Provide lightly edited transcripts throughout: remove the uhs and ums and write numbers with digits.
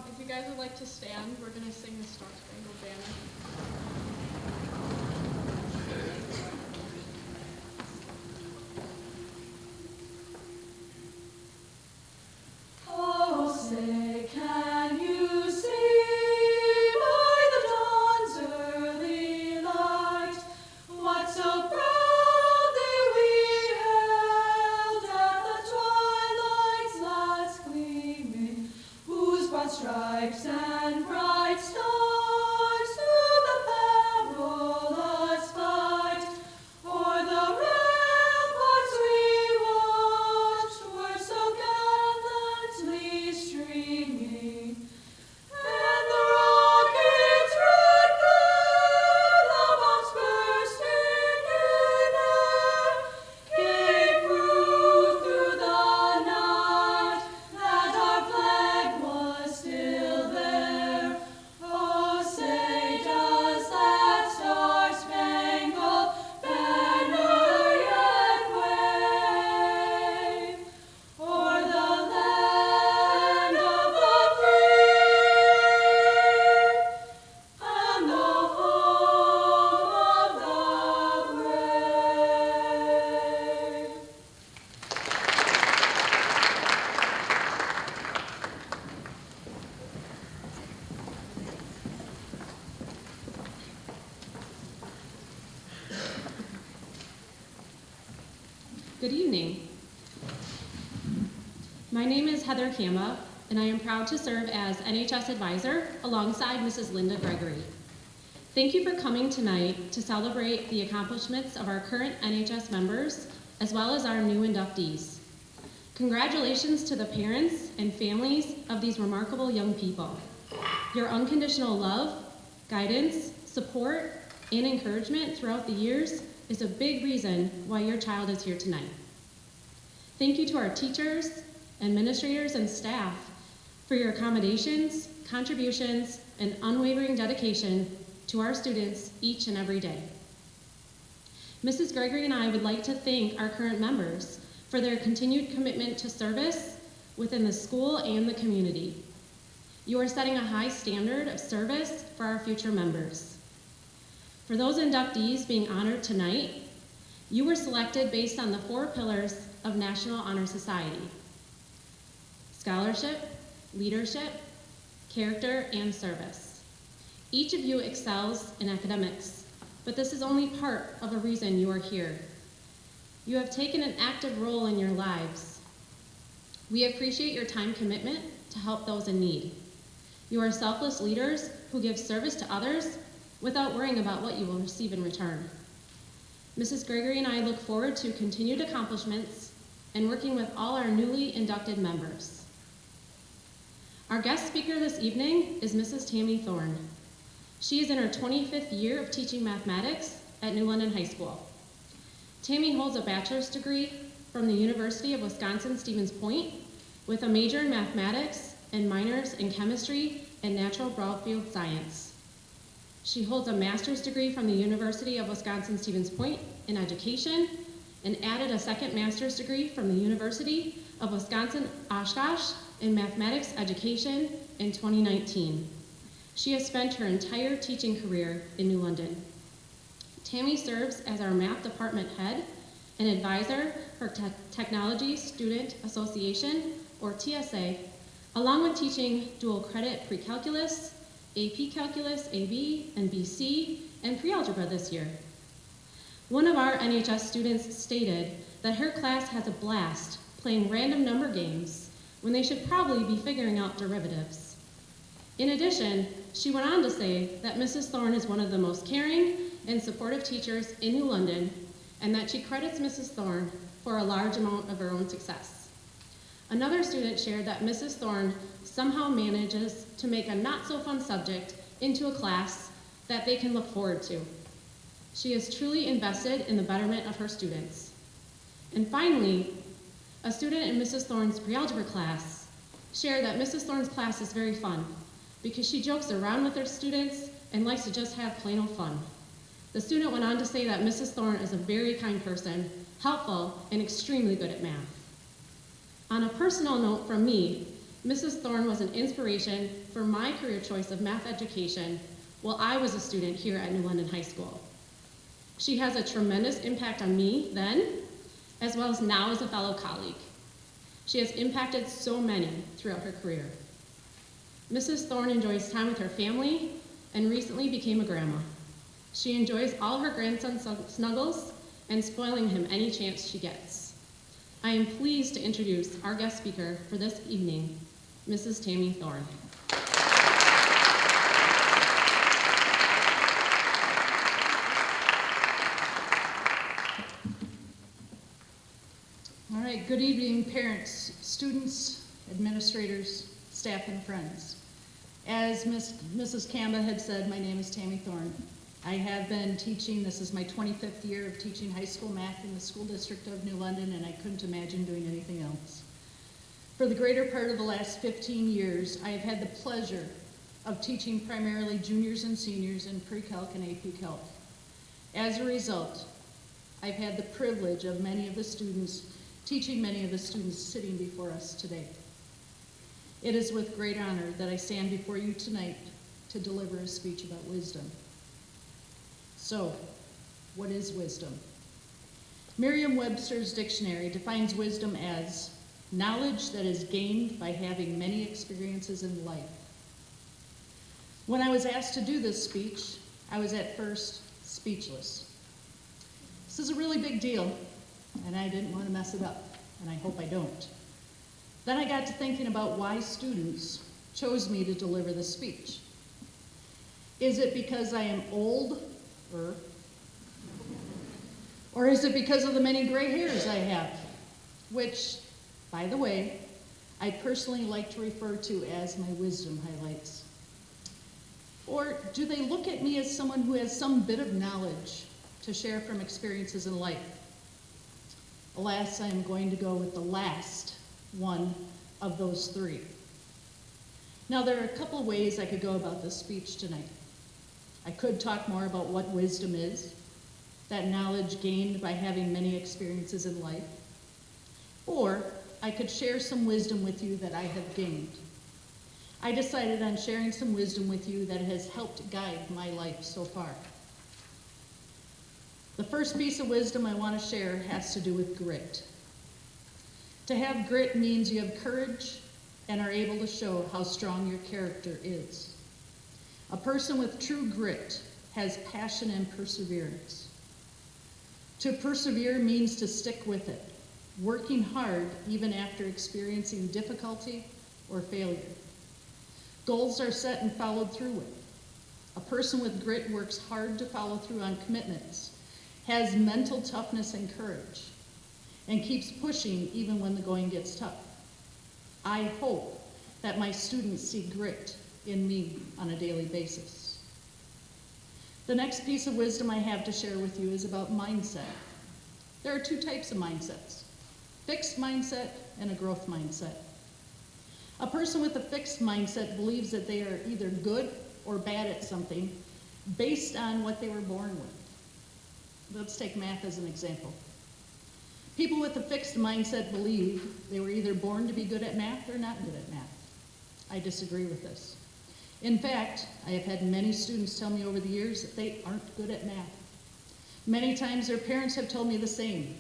If you guys would like to stand, we're going to sing the Star-Spangled Banner. Oh, say, can you see by the dawn's early light what so proudly we hailed at the twilight's last gleaming, whose broad stripes and bright stars through the perilous fight o'er the ramparts we watched were so gallantly streaming, and the rocket's red glare, the bombs bursting in air, gave proof through the night that our flag was still there. Oh, say, does that star-spangled banner yet wave o'er the land of the free and the home of the brave? Good evening. My name is Heather Kamba, and I am proud to serve as NHS advisor alongside Mrs. Linda Gregory. Thank you for coming tonight to celebrate the accomplishments of our current NHS members, as well as our new inductees. Congratulations to the parents and families of these remarkable young people. Your unconditional love, guidance, support, and encouragement throughout the years is a big reason why your child is here tonight. Thank you to our teachers, administrators, and staff for your accommodations, contributions, and unwavering dedication to our students each and every day. Mrs. Gregory and I would like to thank our current members for their continued commitment to service within the school and the community. You are setting a high standard of service for our future members. For those inductees being honored tonight, you were selected based on the 4 pillars of National Honor Society: scholarship, leadership, character, and service. Each of you excels in academics, but this is only part of a reason you are here. You have taken an active role in your lives. We appreciate your time commitment to help those in need. You are selfless leaders who give service to others without worrying about what you will receive in return. Mrs. Gregory and I look forward to continued accomplishments and working with all our newly inducted members. Our guest speaker this evening is Mrs. Tammy Thorne. She is in her 25th year of teaching mathematics at New London High School. Tammy holds a bachelor's degree from the University of Wisconsin-Stevens Point with a major in mathematics and minors in chemistry and natural broadfield science. She holds a master's degree from the University of Wisconsin-Stevens Point in education and added a second master's degree from the University of Wisconsin-Oshkosh in mathematics education in 2019. She has spent her entire teaching career in New London. Tammy serves as our math department head and advisor for Technology Student Association, or TSA, along with teaching dual credit pre-calculus, AP Calculus, AB, and BC, and pre-algebra this year. One of our NHS students stated that her class has a blast playing random number games when they should probably be figuring out derivatives. In addition, she went on to say that Mrs. Thorne is one of the most caring and supportive teachers in New London, and that she credits Mrs. Thorne for a large amount of her own success. Another student shared that Mrs. Thorne somehow manages to make a not-so-fun subject into a class that they can look forward to. She is truly invested in the betterment of her students. And finally, a student in Mrs. Thorne's pre-algebra class shared that Mrs. Thorne's class is very fun because she jokes around with her students and likes to just have plain old fun. The student went on to say that Mrs. Thorne is a very kind person, helpful, and extremely good at math. On a personal note from me, Mrs. Thorne was an inspiration for my career choice of math education while I was a student here at New London High School. She has a tremendous impact on me then, as well as now as a fellow colleague. She has impacted so many throughout her career. Mrs. Thorne enjoys time with her family and recently became a grandma. She enjoys all her grandson snuggles and spoiling him any chance she gets. I am pleased to introduce our guest speaker for this evening, Mrs. Tammy Thorne. All right, good evening, parents, students, administrators, staff, and friends. As Mrs. Kamba had said, my name is Tammy Thorne. I have been teaching, this is my 25th year of teaching high school math in the school district of New London, and I couldn't imagine doing anything else. For the greater part of the last 15 years, I have had the pleasure of teaching primarily juniors and seniors in pre-calc and AP Calc. As a result, I've had the privilege of teaching many of the students sitting before us today. It is with great honor that I stand before you tonight to deliver a speech about wisdom. So, what is wisdom? Merriam-Webster's dictionary defines wisdom as knowledge that is gained by having many experiences in life. When I was asked to do this speech, I was at first speechless. This is a really big deal, and I didn't want to mess it up, and I hope I don't. Then I got to thinking about why students chose me to deliver this speech. Is it because I am old, or is it because of the many gray hairs I have? Which, by the way, I personally like to refer to as my wisdom highlights. Or do they look at me as someone who has some bit of knowledge to share from experiences in life? Alas, I am going to go with the last one of those three. Now, there are a couple ways I could go about this speech tonight. I could talk more about what wisdom is, that knowledge gained by having many experiences in life, or I could share some wisdom with you that I have gained. I decided on sharing some wisdom with you that has helped guide my life so far. The first piece of wisdom I want to share has to do with grit. To have grit means you have courage and are able to show how strong your character is. A person with true grit has passion and perseverance. To persevere means to stick with it, working hard even after experiencing difficulty or failure. Goals are set and followed through with. A person with grit works hard to follow through on commitments, has mental toughness and courage, and keeps pushing even when the going gets tough. I hope that my students see grit in me on a daily basis. The next piece of wisdom I have to share with you is about mindset. There are two types of mindsets, fixed mindset and a growth mindset. A person with a fixed mindset believes that they are either good or bad at something based on what they were born with. Let's take math as an example. People with a fixed mindset believe they were either born to be good at math or not good at math. I disagree with this. In fact, I have had many students tell me over the years that they aren't good at math. Many times their parents have told me the same.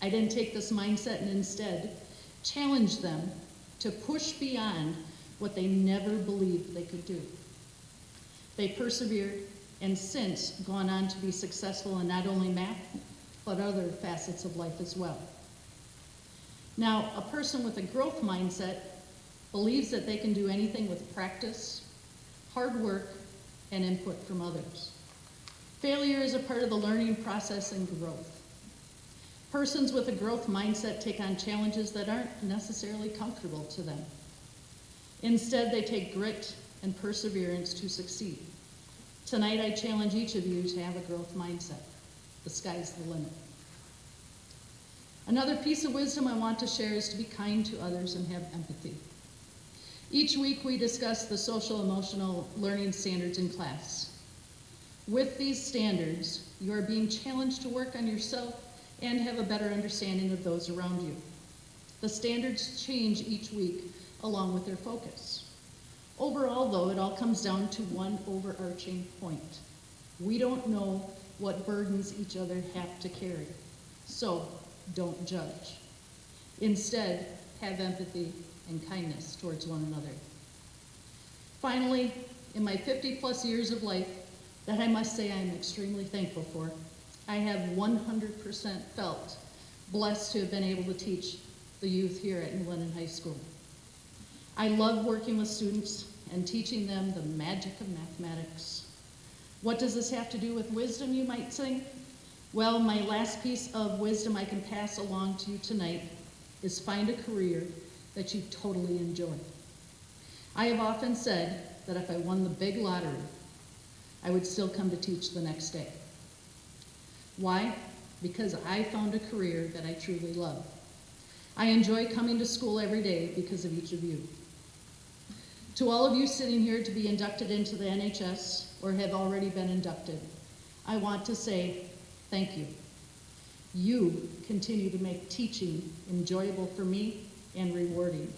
I didn't take this mindset and instead challenged them to push beyond what they never believed they could do. They persevered and since gone on to be successful in not only math, but other facets of life as well. Now, a person with a growth mindset believes that they can do anything with practice, hard work, and input from others. Failure is a part of the learning process and growth. Persons with a growth mindset take on challenges that aren't necessarily comfortable to them. Instead, they take grit and perseverance to succeed. Tonight, I challenge each of you to have a growth mindset. The sky's the limit. Another piece of wisdom I want to share is to be kind to others and have empathy. Each week, we discuss the social emotional learning standards in class. With these standards, you are being challenged to work on yourself and have a better understanding of those around you. The standards change each week along with their focus. Overall, though, it all comes down to one overarching point. We don't know what burdens each other have to carry, so don't judge. Instead, have empathy and kindness towards one another. Finally, in my 50-plus years of life, that I must say I am extremely thankful for, I have 100% felt blessed to have been able to teach the youth here at New London High School. I love working with students and teaching them the magic of mathematics. What does this have to do with wisdom, you might say? Well, my last piece of wisdom I can pass along to you tonight is find a career that you totally enjoy. I have often said that if I won the big lottery, I would still come to teach the next day. Why? Because I found a career that I truly love. I enjoy coming to school every day because of each of you. To all of you sitting here to be inducted into the NHS or have already been inducted, I want to say thank you. You continue to make teaching enjoyable for me and rewarding.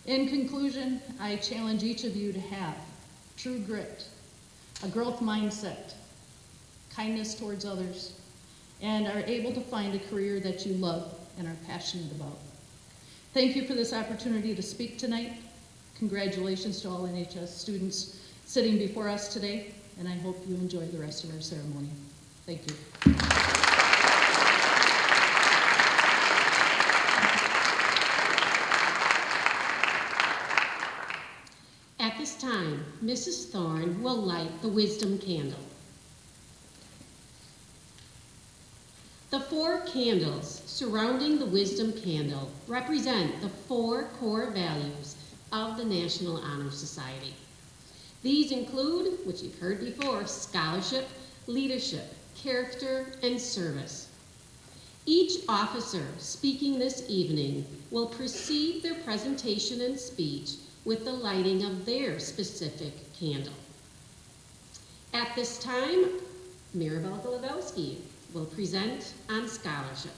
In conclusion, I challenge each of you to have true grit, a growth mindset, kindness towards others, and are able to find a career that you love and are passionate about. Thank you for this opportunity to speak tonight. Congratulations to all NHS students sitting before us today, and I hope you enjoy the rest of our ceremony. Thank you. At this time, Mrs. Thorne will light the wisdom candle. The 4 candles surrounding the wisdom candle represent the 4 core values of the National Honor Society. These include, which you've heard before, scholarship, leadership, character, and service. Each officer speaking this evening will precede their presentation and speech with the lighting of their specific candle. At this time, Maribel Golubowski will present on scholarship.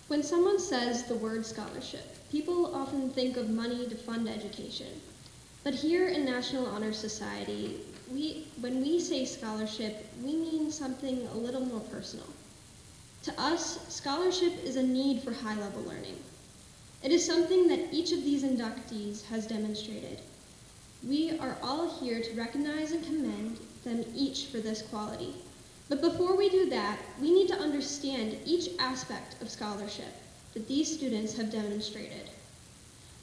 When someone says the word scholarship, people often think of money to fund education. But here in National Honor Society, when we say scholarship, we mean something a little more personal. To us, scholarship is a need for high-level learning. It is something that each of these inductees has demonstrated. We are all here to recognize and commend them each for this quality. But before we do that, we need to understand each aspect of scholarship that these students have demonstrated.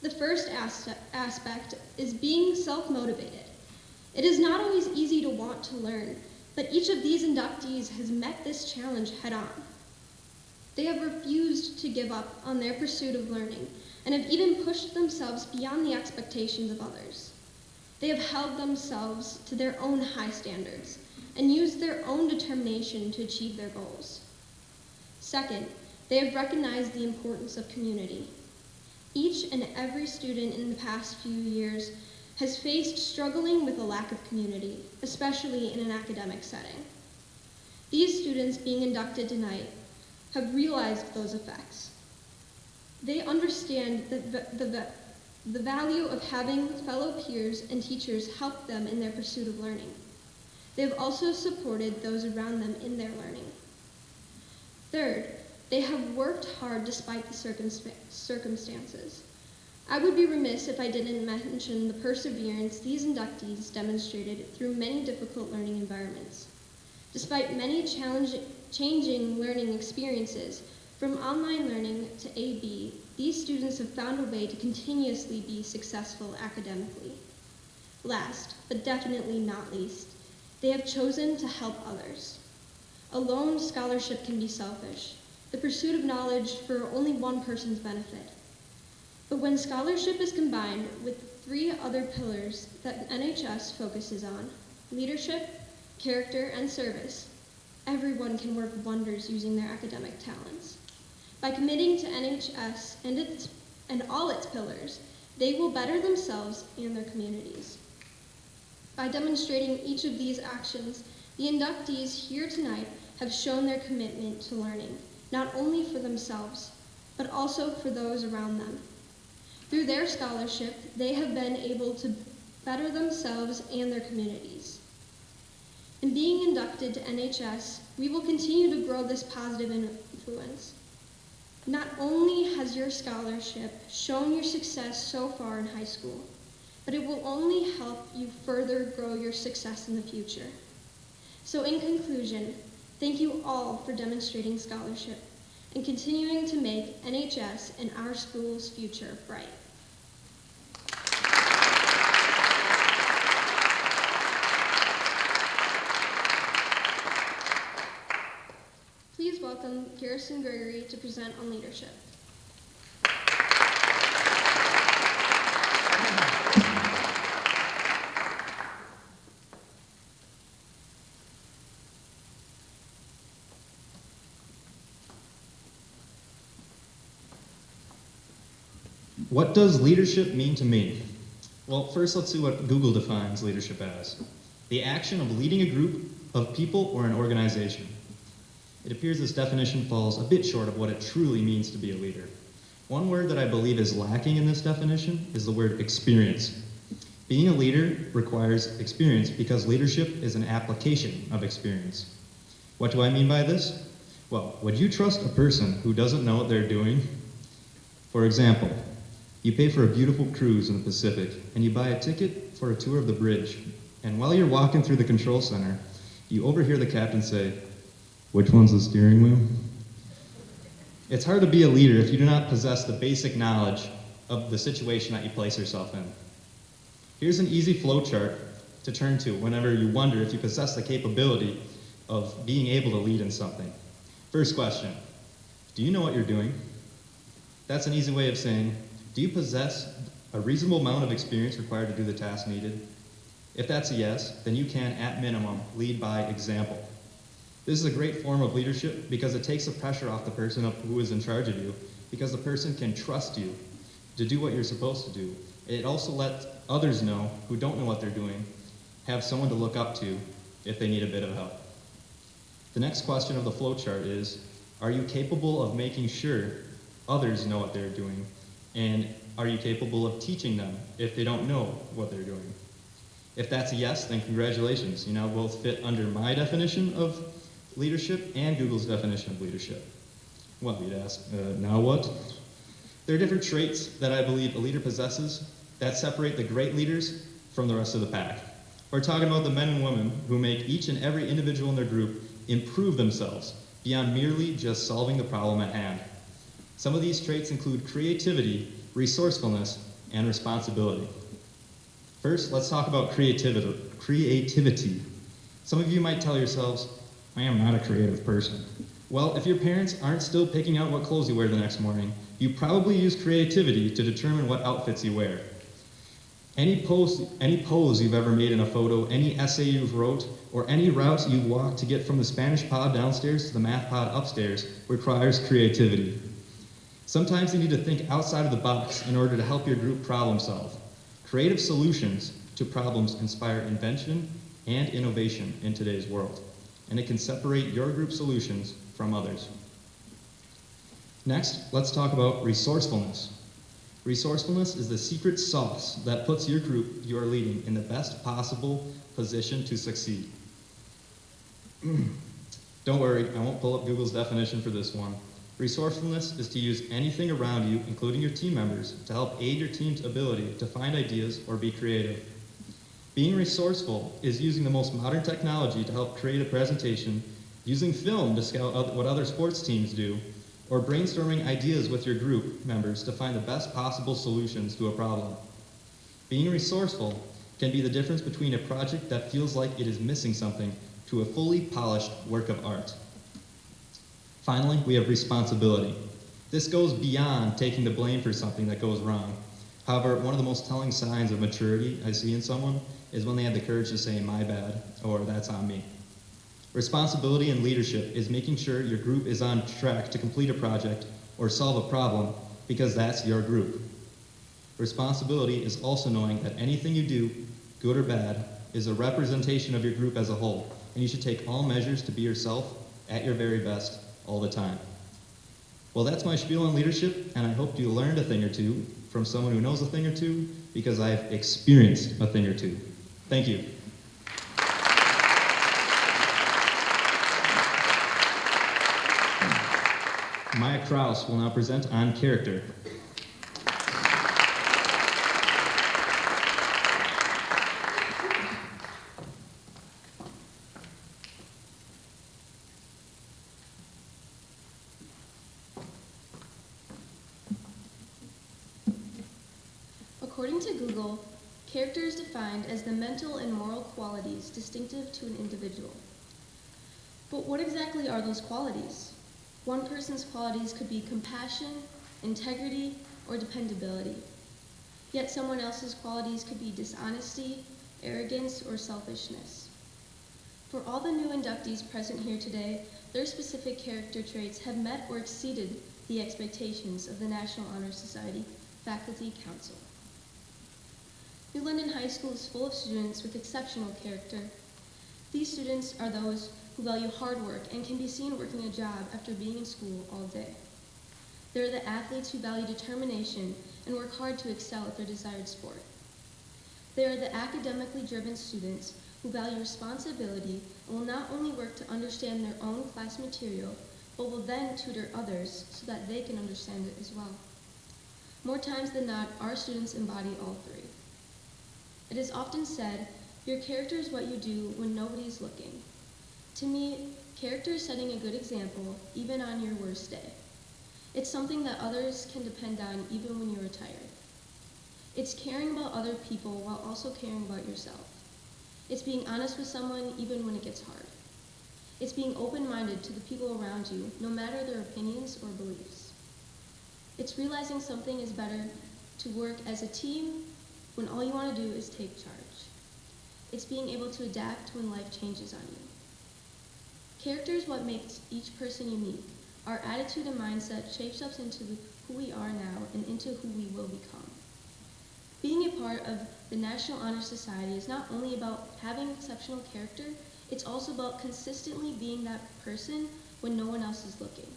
The first aspect is being self-motivated. It is not always easy to want to learn, but each of these inductees has met this challenge head-on. They have refused to give up on their pursuit of learning and have even pushed themselves beyond the expectations of others. They have held themselves to their own high standards and used their own determination to achieve their goals. Second, they have recognized the importance of community. Each and every student in the past few years has faced struggling with a lack of community, especially in an academic setting. These students being inducted tonight have realized those effects. They understand the value of having fellow peers and teachers help them in their pursuit of learning. They have also supported those around them in their learning. Third, they have worked hard despite the circumstances. I would be remiss if I didn't mention the perseverance these inductees demonstrated through many difficult learning environments. Despite many changing learning experiences, from online learning to AB, these students have found a way to continuously be successful academically. Last, but definitely not least, they have chosen to help others. Alone, scholarship can be selfish, the pursuit of knowledge for only one person's benefit. But when scholarship is combined with 3 other pillars that NHS focuses on, leadership, character, and service, everyone can work wonders using their academic talents. By committing to NHS and all its pillars, they will better themselves and their communities. By demonstrating each of these actions, the inductees here tonight have shown their commitment to learning, not only for themselves, but also for those around them. Through their scholarship, they have been able to better themselves and their communities. In being inducted to NHS, we will continue to grow this positive influence. Not only has your scholarship shown your success so far in high school, but it will only help you further grow your success in the future. So in conclusion, thank you all for demonstrating scholarship and continuing to make NHS and our school's future bright. Please welcome Garrison Gregory to present on leadership. What does leadership mean to me? Well, first let's see what Google defines leadership as. The action of leading a group of people or an organization. It appears this definition falls a bit short of what it truly means to be a leader. One word that I believe is lacking in this definition is the word experience. Being a leader requires experience because leadership is an application of experience. What do I mean by this? Well, would you trust a person who doesn't know what they're doing? For example, you pay for a beautiful cruise in the Pacific, and you buy a ticket for a tour of the bridge. And while you're walking through the control center, you overhear the captain say, "Which one's the steering wheel?" It's hard to be a leader if you do not possess the basic knowledge of the situation that you place yourself in. Here's an easy flow chart to turn to whenever you wonder if you possess the capability of being able to lead in something. First question, do you know what you're doing? That's an easy way of saying, do you possess a reasonable amount of experience required to do the task needed? If that's a yes, then you can, at minimum, lead by example. This is a great form of leadership because it takes the pressure off the person who is in charge of you, because the person can trust you to do what you're supposed to do. It also lets others know who don't know what they're doing, have someone to look up to if they need a bit of help. The next question of the flow chart is, are you capable of making sure others know what they're doing? And are you capable of teaching them if they don't know what they're doing? If that's a yes, then congratulations. You now both fit under my definition of leadership and Google's definition of leadership. Well, you'd ask, now what? There are different traits that I believe a leader possesses that separate the great leaders from the rest of the pack. We're talking about the men and women who make each and every individual in their group improve themselves beyond merely just solving the problem at hand. Some of these traits include creativity, resourcefulness, and responsibility. First, let's talk about creativity. Some of you might tell yourselves, I am not a creative person. Well, if your parents aren't still picking out what clothes you wear the next morning, you probably use creativity to determine what outfits you wear. Any pose you've ever made in a photo, any essay you've wrote, or any route you walked to get from the Spanish pod downstairs to the math pod upstairs requires creativity. Sometimes you need to think outside of the box in order to help your group problem solve. Creative solutions to problems inspire invention and innovation in today's world, and it can separate your group solutions from others. Next, let's talk about resourcefulness. Resourcefulness is the secret sauce that puts your group you are leading in the best possible position to succeed. Don't worry, I won't pull up Google's definition for this one. Resourcefulness is to use anything around you, including your team members, to help aid your team's ability to find ideas or be creative. Being resourceful is using the most modern technology to help create a presentation, using film to scout what other sports teams do, or brainstorming ideas with your group members to find the best possible solutions to a problem. Being resourceful can be the difference between a project that feels like it is missing something to a fully polished work of art. Finally, we have responsibility. This goes beyond taking the blame for something that goes wrong. However, one of the most telling signs of maturity I see in someone is when they have the courage to say, my bad, or that's on me. Responsibility and leadership is making sure your group is on track to complete a project or solve a problem because that's your group. Responsibility is also knowing that anything you do, good or bad, is a representation of your group as a whole, and you should take all measures to be yourself at your very best all the time. Well, that's my spiel on leadership, and I hope you learned a thing or two from someone who knows a thing or two, because I've experienced a thing or two. Thank you. Maya Kraus will now present on character. According to Google, character is defined as the mental and moral qualities distinctive to an individual. But what exactly are those qualities? One person's qualities could be compassion, integrity, or dependability. Yet someone else's qualities could be dishonesty, arrogance, or selfishness. For all the new inductees present here today, their specific character traits have met or exceeded the expectations of the National Honor Society Faculty Council. New London High School is full of students with exceptional character. These students are those who value hard work and can be seen working a job after being in school all day. They're the athletes who value determination and work hard to excel at their desired sport. They are the academically driven students who value responsibility and will not only work to understand their own class material, but will then tutor others so that they can understand it as well. More times than not, our students embody all three. It is often said, your character is what you do when nobody is looking. To me, character is setting a good example even on your worst day. It's something that others can depend on even when you're tired. It's caring about other people while also caring about yourself. It's being honest with someone even when it gets hard. It's being open-minded to the people around you, no matter their opinions or beliefs. It's realizing something is better to work as a team when all you want to do is take charge. It's being able to adapt when life changes on you. Character is what makes each person unique. Our attitude and mindset shapes us into who we are now and into who we will become. Being a part of the National Honor Society is not only about having exceptional character, it's also about consistently being that person when no one else is looking.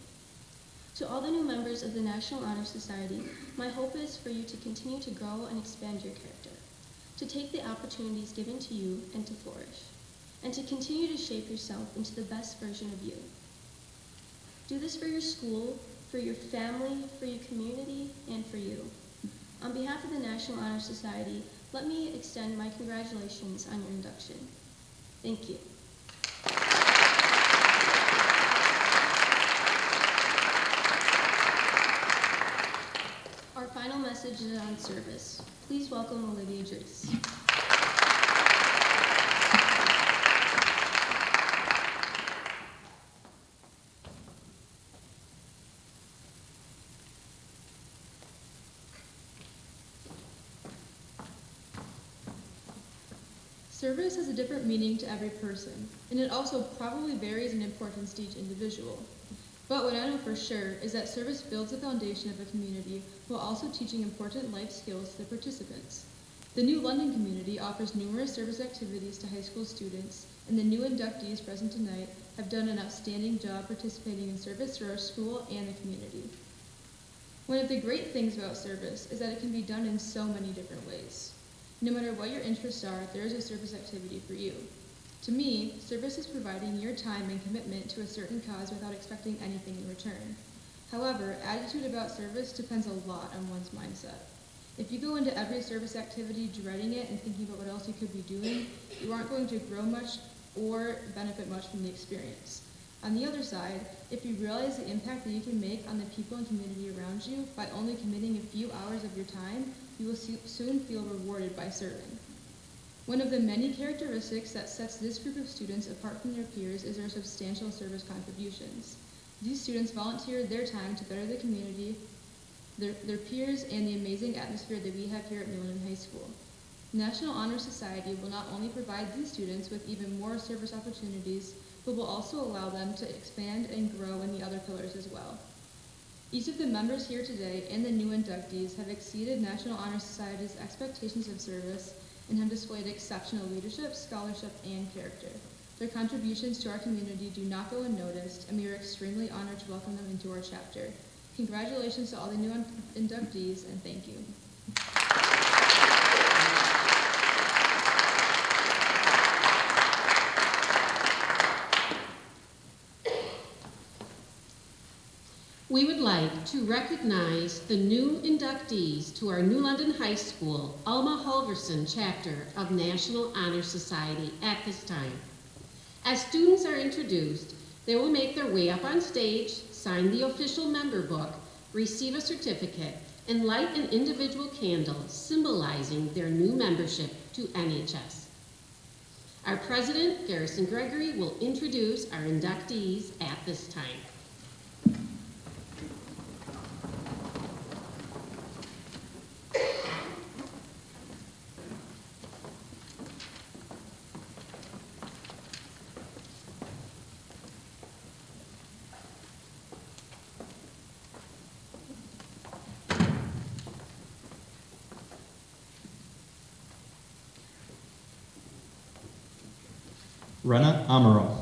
To all the new members of the National Honor Society, my hope is for you to continue to grow and expand your character, to take the opportunities given to you and to flourish, and to continue to shape yourself into the best version of you. Do this for your school, for your family, for your community, and for you. On behalf of the National Honor Society, let me extend my congratulations on your induction. Thank you. Our final message is on service. Please welcome Olivia Drees. Service has a different meaning to every person, and it also probably varies in importance to each individual. But what I know for sure is that service builds the foundation of a community while also teaching important life skills to the participants. The New London community offers numerous service activities to high school students, and the new inductees present tonight have done an outstanding job participating in service for our school and the community. One of the great things about service is that it can be done in so many different ways. No matter what your interests are, there is a service activity for you. To me, service is providing your time and commitment to a certain cause without expecting anything in return. However, attitude about service depends a lot on one's mindset. If you go into every service activity dreading it and thinking about what else you could be doing, you aren't going to grow much or benefit much from the experience. On the other side, if you realize the impact that you can make on the people and community around you by only committing a few hours of your time, you will soon feel rewarded by serving. One of the many characteristics that sets this group of students apart from their peers is their substantial service contributions. These students volunteer their time to better the community their peers, and the amazing atmosphere that we have here at New London High School. National Honor Society will not only provide these students with even more service opportunities, but will also allow them to expand and grow in the other pillars as well. Each of the members here today and the new inductees have exceeded National Honor Society's expectations of service and have displayed exceptional leadership, scholarship, and character. Their contributions to our community do not go unnoticed, and we are extremely honored to welcome them into our chapter. Congratulations to all the new inductees, and thank you. We would like to recognize the new inductees to our New London High School Alma Halverson chapter of National Honor Society at this time. As students are introduced, they will make their way up on stage, sign the official member book, receive a certificate, and light an individual candle symbolizing their new membership to NHS. Our president, Garrison Gregory, will introduce our inductees at this time. Rena Amaro.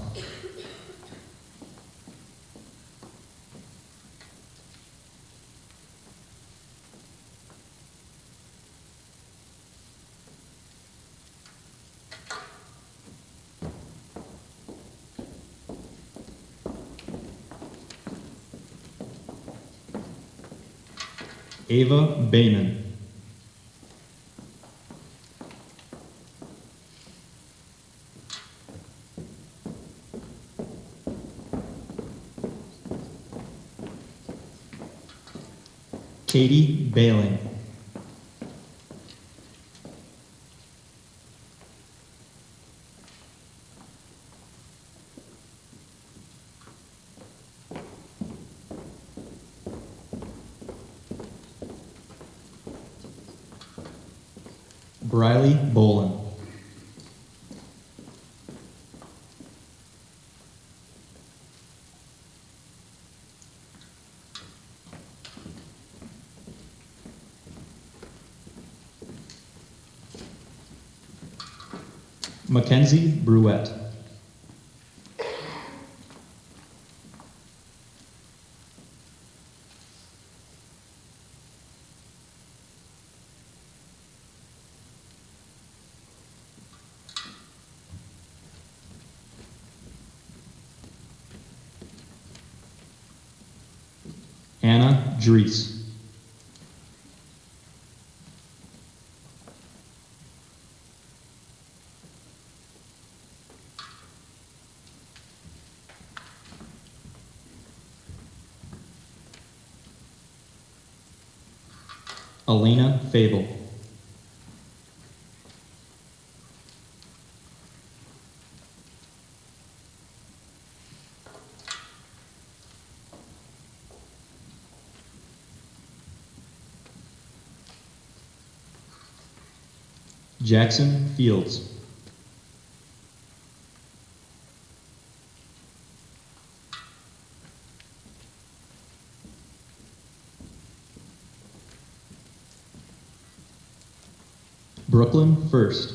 Ava Bayman. Katie Bailing. Briley Bolin. Mackenzie Bruette. Anna Dries. Elena Fable. Jackson Fields. Brooklyn First.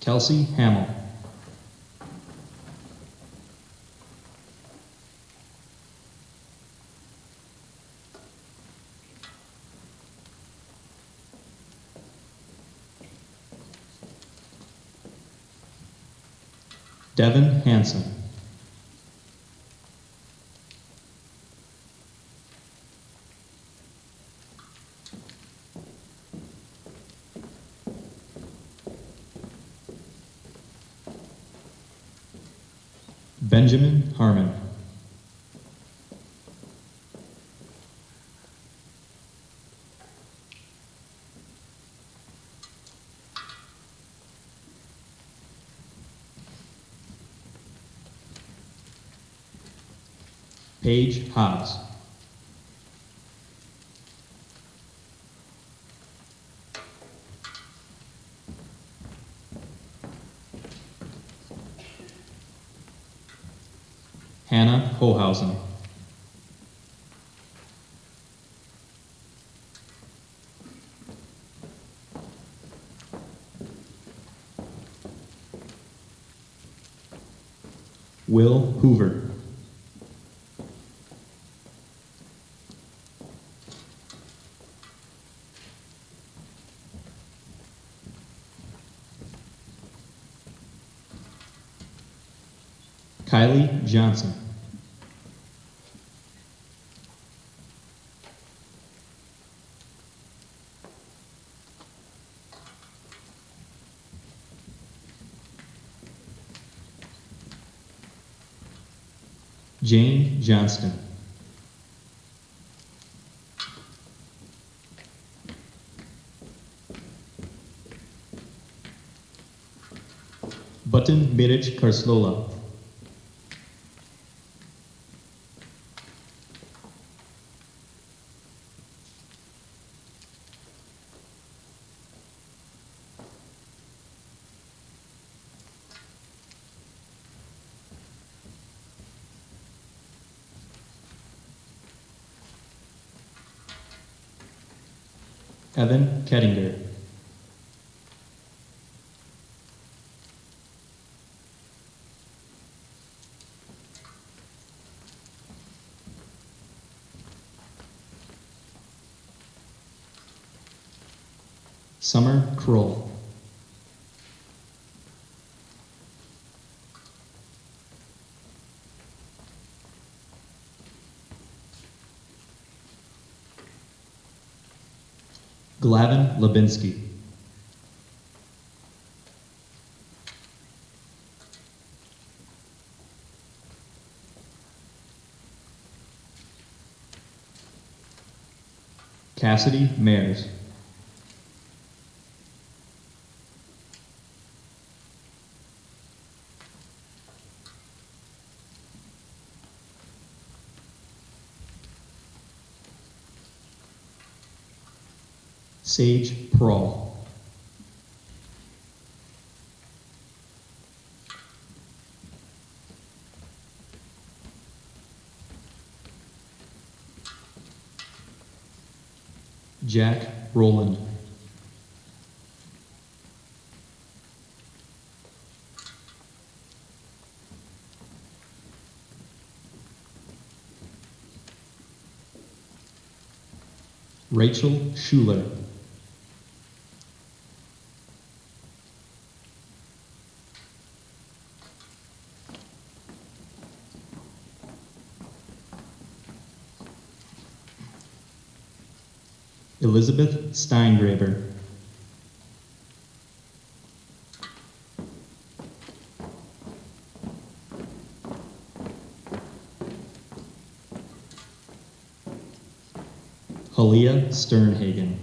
Kelsey Hamill. Devin Hansen. Benjamin Harmon. Paige Hobbs. Hannah Hohausen. Will Hoover. Kylie Johnson. Jane Johnston. Button Miric Karslola. Evan Kettinger. Summer Kroll. Glavin Lebinsky. Cassidy Mayers. Sage Prawl. Jack Rowland. Rachel Schuler. Elizabeth Steingraber. Halia Sternhagen.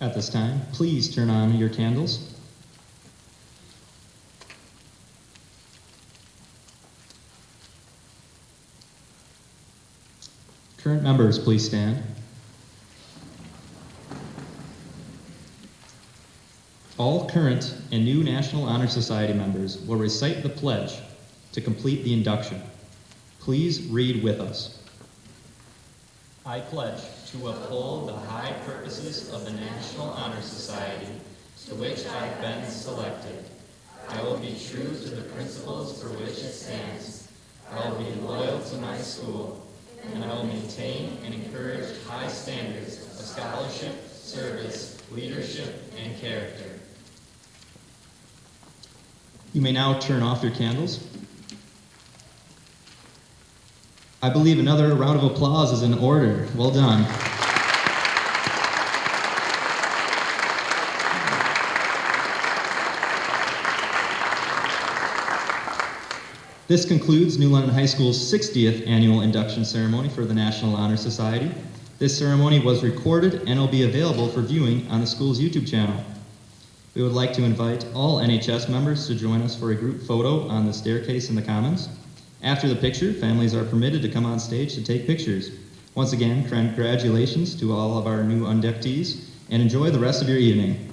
At this time, please turn on your candles. Current members, please stand. All current and new National Honor Society members will recite the pledge to complete the induction. Please read with us. I pledge to uphold the high purposes of the National Honor Society, to which I have been selected. I will be true to the principles for which it stands. I will be loyal to my school, and I will maintain and encourage high standards of scholarship, service, leadership, and character. You may now turn off your candles. I believe another round of applause is in order. Well done. This concludes New London High School's 60th annual induction ceremony for the National Honor Society. This ceremony was recorded and will be available for viewing on the school's YouTube channel. We would like to invite all NHS members to join us for a group photo on the staircase in the Commons. After the picture, families are permitted to come on stage to take pictures. Once again, congratulations to all of our new inductees, and enjoy the rest of your evening.